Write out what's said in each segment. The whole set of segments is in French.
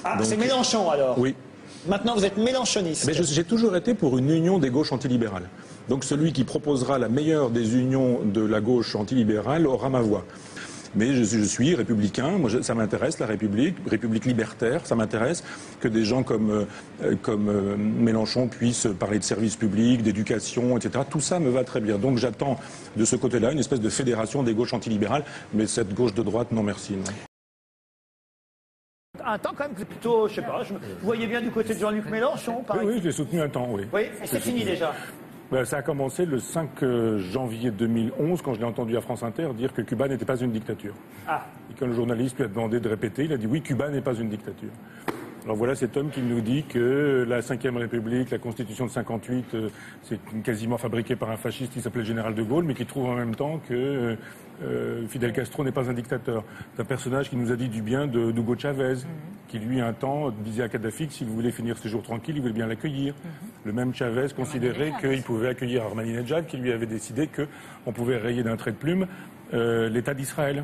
Ah, c'est Mélenchon alors? Oui. Maintenant, vous êtes mélenchoniste. Mais j'ai toujours été pour une union des gauches antilibérales. Donc celui qui proposera la meilleure des unions de la gauche antilibérale aura ma voix. Mais je suis républicain, moi ça m'intéresse la République libertaire, ça m'intéresse que des gens comme Mélenchon puissent parler de services publics, d'éducation, etc. Tout ça me va très bien. Donc j'attends de ce côté-là une espèce de fédération des gauches antilibérales, mais cette gauche de droite, non merci. Non. Un temps quand même, plutôt, je sais pas, vous voyez bien du côté de Jean-Luc Mélenchon, par exemple. Oui, je l'ai soutenu un temps, oui. Oui, et c'est fini déjà. Ça a commencé le 5 janvier 2011, quand je l'ai entendu à France Inter dire que Cuba n'était pas une dictature. Ah. Et quand le journaliste lui a demandé de répéter, il a dit oui, Cuba n'est pas une dictature. Alors voilà cet homme qui nous dit que la Ve République, la Constitution de 58, c'est quasiment fabriqué par un fasciste qui s'appelait Général de Gaulle, mais qui trouve en même temps que Fidel Castro n'est pas un dictateur. C'est un personnage qui nous a dit du bien d'Hugo Chavez, qui lui, un temps, disait à Kadhafi que s'il voulait finir ses jours tranquilles, il voulait bien l'accueillir. Le même Chavez considérait qu'il pouvait accueillir Ahmadinejad, qui lui avait décidé qu'on pouvait rayer d'un trait de plume l'État d'Israël.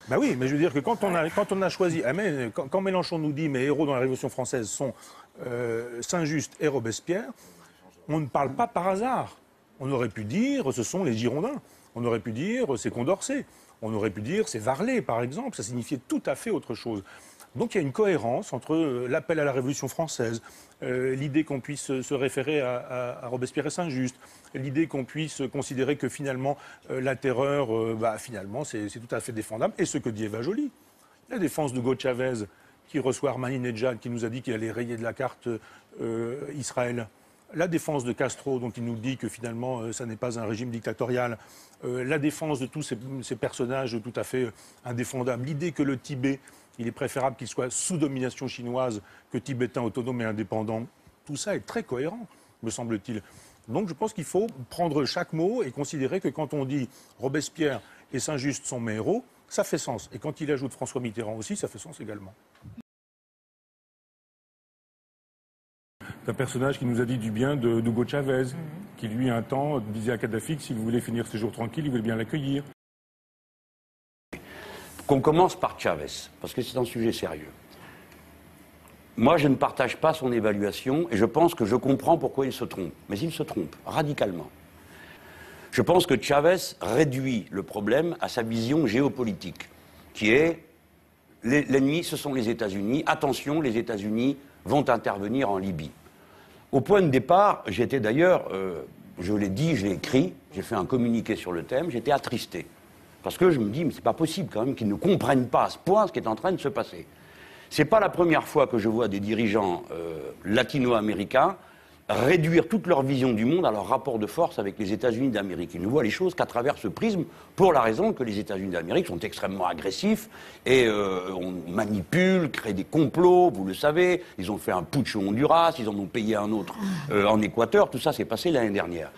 Bah oui, mais je veux dire que quand on a choisi, quand Mélenchon nous dit mes héros dans la Révolution française sont Saint-Just et Robespierre, on ne parle pas par hasard. On aurait pu dire ce sont les Girondins, on aurait pu dire c'est Condorcet, on aurait pu dire c'est Varlet par exemple, ça signifiait tout à fait autre chose. Donc il y a une cohérence entre l'appel à la Révolution française, l'idée qu'on puisse se référer à Robespierre et Saint-Just, l'idée qu'on puisse considérer que finalement la terreur, finalement c'est tout à fait défendable, et ce que dit Eva Joly. La défense d'Hugo Chavez qui reçoit Ahmadinejad, qui nous a dit qu'il allait rayer de la carte Israël. La défense de Castro, dont il nous dit que finalement ça n'est pas un régime dictatorial. La défense de tous ces personnages tout à fait indéfendables. L'idée que le Tibet, il est préférable qu'il soit sous domination chinoise que tibétain autonome et indépendant. Tout ça est très cohérent, me semble-t-il. Donc je pense qu'il faut prendre chaque mot et considérer que quand on dit Robespierre et Saint-Just sont mes héros, ça fait sens. Et quand il ajoute François Mitterrand aussi, ça fait sens également. C'est un personnage qui nous a dit du bien d'Hugo Chavez, qui lui, un temps, disait à Kadhafi que s'il voulait finir ses jours tranquilles, il voulait bien l'accueillir. Qu'on commence par Chavez, parce que c'est un sujet sérieux. Moi, je ne partage pas son évaluation et je pense que je comprends pourquoi il se trompe. Mais il se trompe, radicalement. Je pense que Chavez réduit le problème à sa vision géopolitique, qui est l'ennemi, ce sont les États-Unis. Attention, les États-Unis vont intervenir en Libye. Au point de départ, j'étais d'ailleurs, je l'ai dit, j'ai écrit, j'ai fait un communiqué sur le thème, j'étais attristé. Parce que je me dis, mais c'est pas possible quand même qu'ils ne comprennent pas à ce point ce qui est en train de se passer. C'est pas la première fois que je vois des dirigeants latino-américains réduire toute leur vision du monde à leur rapport de force avec les États-Unis d'Amérique. Ils ne voient les choses qu'à travers ce prisme, pour la raison que les États-Unis d'Amérique sont extrêmement agressifs et on manipule, crée des complots, vous le savez. Ils ont fait un putsch au Honduras, ils en ont payé un autre en Équateur. Tout ça s'est passé l'année dernière.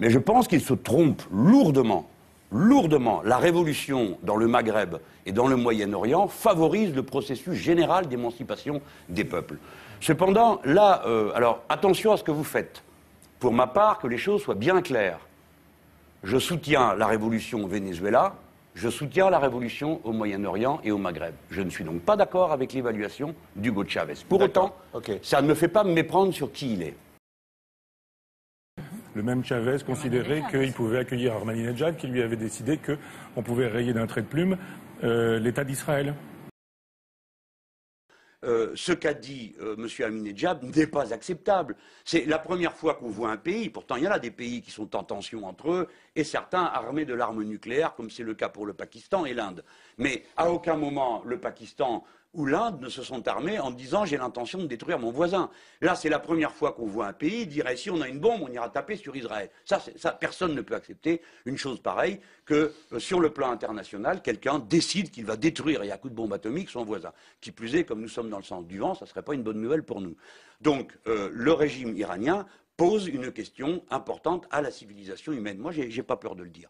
Mais je pense qu'ils se trompent lourdement. La révolution dans le Maghreb et dans le Moyen-Orient favorise le processus général d'émancipation des peuples. Cependant, là, alors attention à ce que vous faites. Pour ma part, que les choses soient bien claires. Je soutiens la révolution au Venezuela, je soutiens la révolution au Moyen-Orient et au Maghreb. Je ne suis donc pas d'accord avec l'évaluation d'Hugo Chavez. Pour autant, ça ne me fait pas me méprendre sur qui il est. Le même Chavez considérait qu'il pouvait accueillir Ahmadinejad, qui lui avait décidé qu'on pouvait rayer d'un trait de plume l'État d'Israël. Ce qu'a dit M. Ahmadinejad n'est pas acceptable. C'est la première fois qu'on voit un pays, pourtant il y en a des pays qui sont en tension entre eux, et certains armés de l'arme nucléaire, comme c'est le cas pour le Pakistan et l'Inde. Mais à aucun moment le Pakistan ou l'Inde ne se sont armés en disant j'ai l'intention de détruire mon voisin. Là, c'est la première fois qu'on voit un pays dire si on a une bombe, on ira taper sur Israël. Ça, personne ne peut accepter une chose pareille que sur le plan international, quelqu'un décide qu'il va détruire et à coup de bombe atomique son voisin. Qui plus est, comme nous sommes dans le sens du vent, ça ne serait pas une bonne nouvelle pour nous. Donc, le régime iranien pose une question importante à la civilisation humaine. Moi, j'ai pas peur de le dire.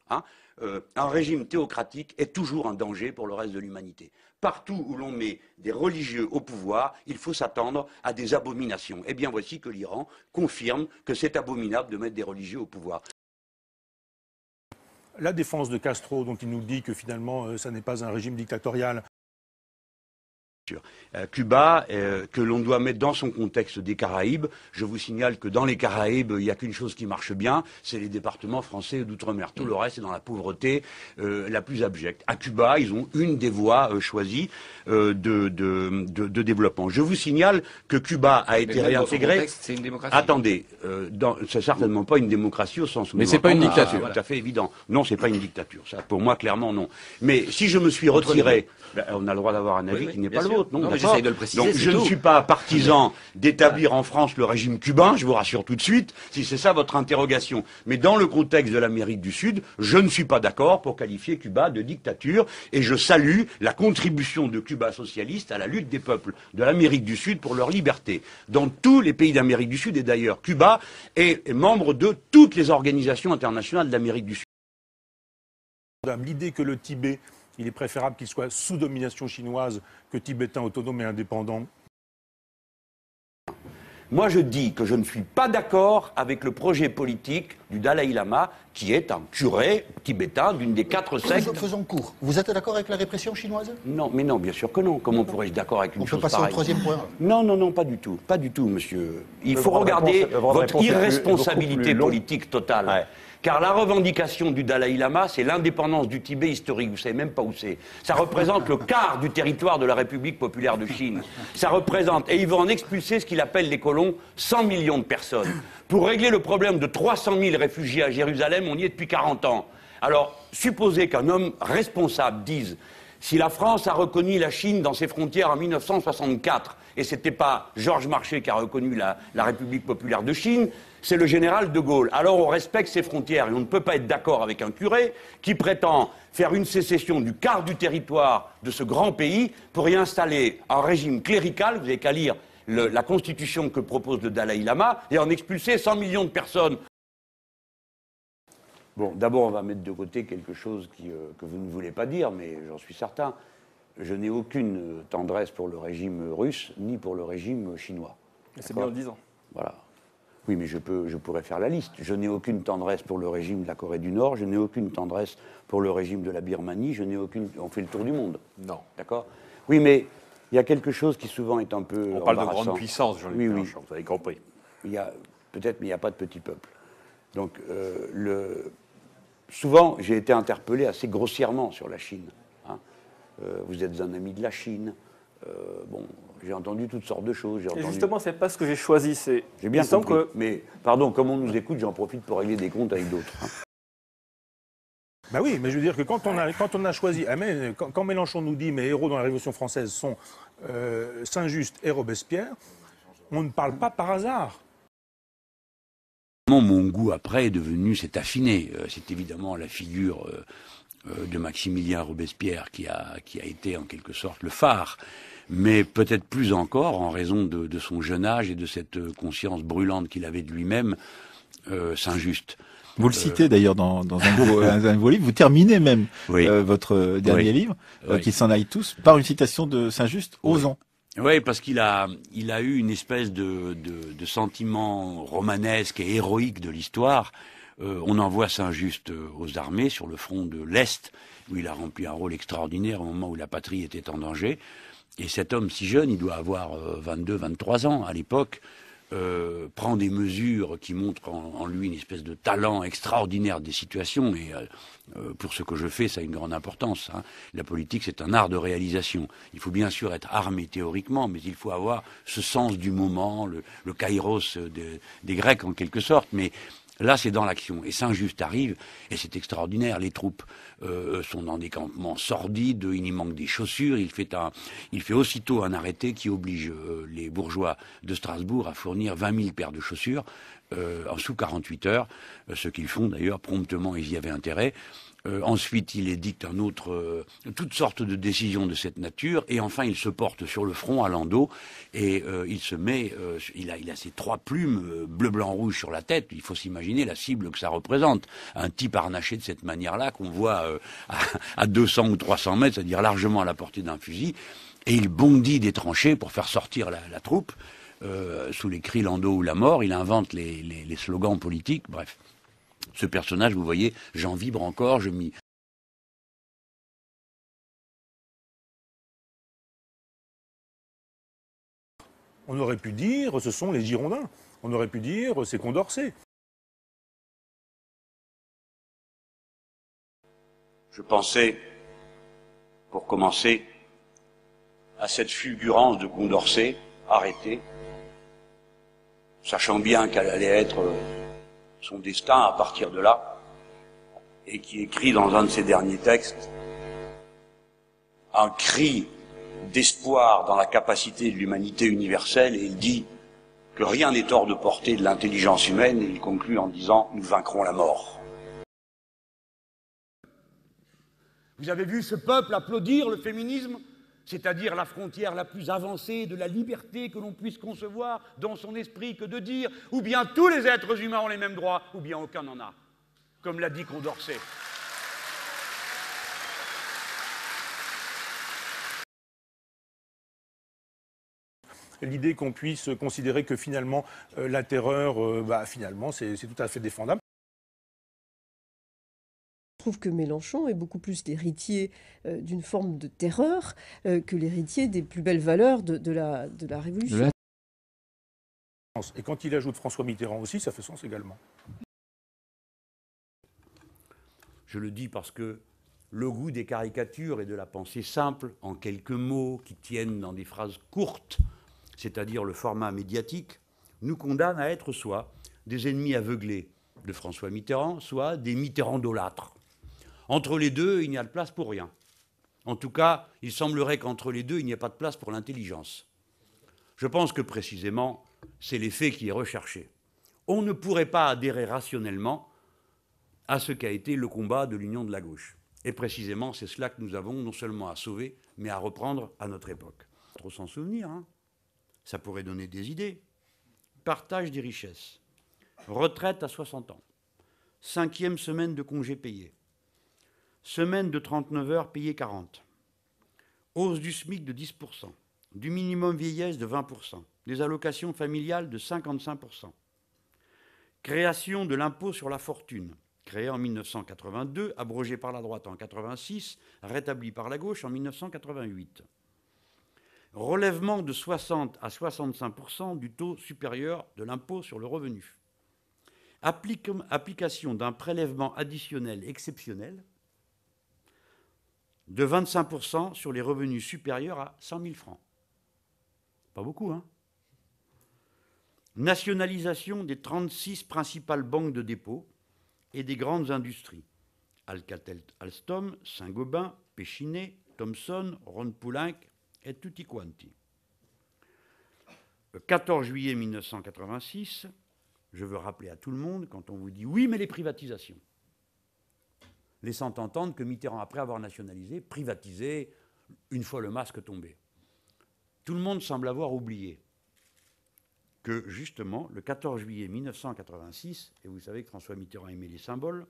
Un régime théocratique est toujours un danger pour le reste de l'humanité. Partout où l'on met des religieux au pouvoir, il faut s'attendre à des abominations. Eh bien, voici que l'Iran confirme que c'est abominable de mettre des religieux au pouvoir. La défense de Castro, dont il nous dit que finalement, ça n'est pas un régime dictatorial, Cuba, que l'on doit mettre dans son contexte des Caraïbes. Je vous signale que dans les Caraïbes, il n'y a qu'une chose qui marche bien, c'est les départements français d'outre-mer. Tout le reste est dans la pauvreté la plus abjecte. À Cuba, ils ont une des voies choisies de développement. Je vous signale que Cuba a été réintégré. C'est une démocratie. Attendez, c'est certainement pas une démocratie au sens où. Mais c'est pas une dictature. Tout à fait évident. Non, c'est pas une dictature. Ça, pour moi, clairement, non. Mais si je me suis retiré, on a le droit d'avoir un avis qui n'est pas le vôtre, non, mais j'essaye de le préciser. Donc je ne suis pas partisan d'établir en France le régime cubain, je vous rassure tout de suite, si c'est ça votre interrogation. Mais dans le contexte de l'Amérique du Sud, je ne suis pas d'accord pour qualifier Cuba de dictature et je salue la contribution de Cuba socialiste à la lutte des peuples de l'Amérique du Sud pour leur liberté. Dans tous les pays d'Amérique du Sud et d'ailleurs Cuba est membre de toutes les organisations internationales d'Amérique du Sud. L'idée que le Tibet, il est préférable qu'il soit sous domination chinoise que tibétain autonome et indépendant. Moi, je dis que je ne suis pas d'accord avec le projet politique du Dalai Lama, qui est un curé tibétain d'une des 4 sectes. Faisons court. Vous êtes d'accord avec la répression chinoise? Non, mais non, bien sûr que non. Comment pourrais-je être d'accord avec une chose pareille? On peut passer au troisième point. Non, non, non, pas du tout. Pas du tout, monsieur. Il faut regarder votre irresponsabilité politique totale. Ouais. Car la revendication du Dalai Lama, c'est l'indépendance du Tibet historique. Vous savez même pas où c'est. Ça représente le quart du territoire de la République populaire de Chine. Ça représente, et il va en expulser ce qu'il appelle les colons, 100 millions de personnes. Pour régler le problème de 300 000 réfugiés à Jérusalem, on y est depuis 40 ans. Alors, supposez qu'un homme responsable dise, si la France a reconnu la Chine dans ses frontières en 1964, et c'était pas Georges Marchais qui a reconnu la République populaire de Chine, c'est le général de Gaulle. Alors on respecte ses frontières et on ne peut pas être d'accord avec un curé qui prétend faire une sécession du quart du territoire de ce grand pays pour y installer un régime clérical. Vous n'avez qu'à lire la constitution que propose le Dalai Lama et en expulser 100 millions de personnes. Bon, d'abord on va mettre de côté quelque chose que vous ne voulez pas dire, mais j'en suis certain. Je n'ai aucune tendresse pour le régime russe ni pour le régime chinois. C'est bien en le disant. Voilà. Oui, mais je pourrais faire la liste. Je n'ai aucune tendresse pour le régime de la Corée du Nord, je n'ai aucune tendresse pour le régime de la Birmanie, je n'ai aucune... On fait le tour du monde. Non. D'accord? Oui, mais il y a quelque chose qui souvent est un peu On parle de grande puissance, Jean-Luc Mélenchon, vous avez compris. Il y a peut-être, mais il n'y a pas de petit peuple. Donc, souvent, j'ai été interpellé assez grossièrement sur la Chine. Hein. Vous êtes un ami de la Chine. Bon, j'ai entendu toutes sortes de choses. Et justement, c'est pas ce que j'ai choisi. J'ai bien compris. Mais, pardon, comme on nous écoute, j'en profite pour régler des comptes avec d'autres. Hein. Ben oui, mais je veux dire que quand on a choisi... Quand Mélenchon nous dit « mes héros dans la Révolution française sont Saint-Just et Robespierre », on ne parle pas par hasard. Mon goût après s'est affiné. C'est évidemment la figure de Maximilien Robespierre qui a été en quelque sorte le phare, mais peut-être plus encore en raison de son jeune âge et de cette conscience brûlante qu'il avait de lui-même, Saint-Just. Vous le citez d'ailleurs dans un nouveau livre, vous terminez même votre dernier livre, Qu'ils s'en aillent tous, par une citation de Saint-Just, Osons. Oui, parce qu'il a eu une espèce de sentiment romanesque et héroïque de l'histoire. On envoie Saint-Just aux armées sur le front de l'Est, où il a rempli un rôle extraordinaire au moment où la patrie était en danger. Et cet homme si jeune, il doit avoir 22, 23 ans à l'époque, prend des mesures qui montrent en lui une espèce de talent extraordinaire des situations. Et pour ce que je fais, ça a une grande importance. Hein. La politique, c'est un art de réalisation. Il faut bien sûr être armé théoriquement, mais il faut avoir ce sens du moment, le kairos des Grecs en quelque sorte. Mais là, c'est dans l'action. Et Saint-Just arrive, et c'est extraordinaire. Les troupes sont dans des campements sordides, il y manque des chaussures. Il fait aussitôt un arrêté qui oblige les bourgeois de Strasbourg à fournir 20 000 paires de chaussures en sous 48 heures, ce qu'ils font d'ailleurs promptement, ils y avaient intérêt. Ensuite, il édicte toutes sortes de décisions de cette nature, et enfin, il se porte sur le front à Landau, et il se met, il a ces 3 plumes bleu, blanc, rouge sur la tête. Il faut s'imaginer la cible que ça représente. Un type harnaché de cette manière-là, qu'on voit à 200 ou 300 mètres, c'est-à-dire largement à la portée d'un fusil, et il bondit des tranchées pour faire sortir la troupe, sous les cris Landau ou la mort. Il invente les slogans politiques, bref. Ce personnage, vous voyez, j'en vibre encore, je m'y On aurait pu dire ce sont les Girondins. On aurait pu dire c'est Condorcet. Je pensais, pour commencer, à cette fulgurance de Condorcet, arrêtée, sachant bien qu'elle allait être son destin à partir de là, et qui écrit dans un de ses derniers textes un cri d'espoir dans la capacité de l'humanité universelle, et il dit que rien n'est hors de portée de l'intelligence humaine, et il conclut en disant « Nous vaincrons la mort ». Vous avez vu ce peuple applaudir le féminisme, c'est-à-dire la frontière la plus avancée de la liberté que l'on puisse concevoir dans son esprit que de dire ou bien tous les êtres humains ont les mêmes droits, ou bien aucun n'en a, comme l'a dit Condorcet. L'idée qu'on puisse considérer que finalement la terreur, finalement, c'est tout à fait défendable. Je trouve que Mélenchon est beaucoup plus l'héritier d'une forme de terreur que l'héritier des plus belles valeurs de la Révolution. Et quand il ajoute François Mitterrand aussi, ça fait sens également. Je le dis parce que le goût des caricatures et de la pensée simple, en quelques mots qui tiennent dans des phrases courtes, c'est-à-dire le format médiatique, nous condamne à être soit des ennemis aveuglés de François Mitterrand, soit des mitterrandolâtres. Entre les deux, il n'y a de place pour rien. En tout cas, il semblerait qu'entre les deux, il n'y ait pas de place pour l'intelligence. Je pense que précisément, c'est l'effet qui est recherché. On ne pourrait pas adhérer rationnellement à ce qu'a été le combat de l'union de la gauche. Et précisément, c'est cela que nous avons non seulement à sauver, mais à reprendre à notre époque. Trop s'en souvenir, hein. Ça pourrait donner des idées. Partage des richesses. Retraite à 60 ans. 5e semaine de congés payés. Semaine de 39 heures payées 40. Hausse du SMIC de 10%. Du minimum vieillesse de 20%. Des allocations familiales de 55%. Création de l'impôt sur la fortune, créé en 1982, abrogé par la droite en 1986, rétabli par la gauche en 1988. Relèvement de 60 à 65% du taux supérieur de l'impôt sur le revenu. Application d'un prélèvement additionnel exceptionnel de 25% sur les revenus supérieurs à 100 000 francs. Pas beaucoup, hein? Nationalisation des 36 principales banques de dépôt et des grandes industries. Alcatel-Alstom, Saint-Gobain, Péchinet, Thomson, Ron-Poulenc et tutti quanti. Le 14 juillet 1986, je veux rappeler à tout le monde, quand on vous dit « oui, mais les privatisations », laissant entendre que Mitterrand, après avoir nationalisé, privatisait une fois le masque tombé. Tout le monde semble avoir oublié que, justement, le 14 juillet 1986, et vous savez que François Mitterrand aimait les symboles,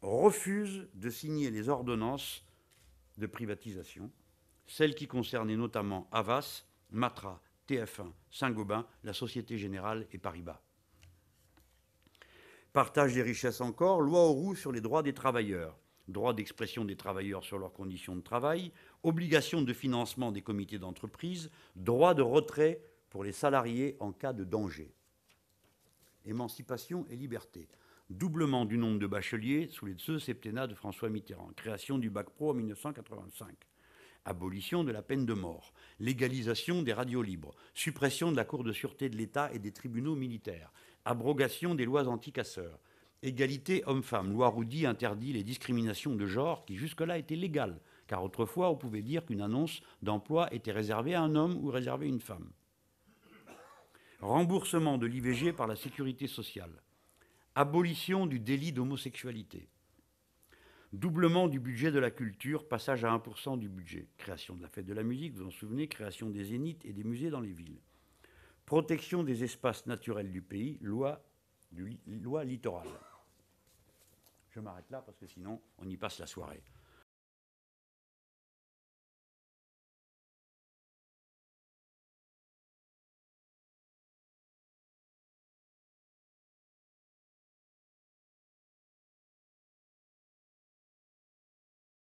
refuse de signer les ordonnances de privatisation, celles qui concernaient notamment Havas, Matra, TF1, Saint-Gobain, la Société Générale et Paribas. Partage des richesses encore, loi Auroux sur les droits des travailleurs, droit d'expression des travailleurs sur leurs conditions de travail, obligation de financement des comités d'entreprise, droit de retrait pour les salariés en cas de danger. Émancipation et liberté. Doublement du nombre de bacheliers sous les deux septennats de François Mitterrand. Création du bac pro en 1985. Abolition de la peine de mort. Légalisation des radios libres. Suppression de la Cour de sûreté de l'État et des tribunaux militaires. Abrogation des lois anti-casseurs. Égalité homme-femme. Loi Roudy interdit les discriminations de genre qui jusque-là étaient légales, car autrefois on pouvait dire qu'une annonce d'emploi était réservée à un homme ou réservée à une femme. Remboursement de l'IVG par la sécurité sociale. Abolition du délit d'homosexualité. Doublement du budget de la culture, passage à 1% du budget. Création de la fête de la musique, vous vous en souvenez, création des zéniths et des musées dans les villes. Protection des espaces naturels du pays, loi littorale. Je m'arrête là parce que sinon on y passe la soirée.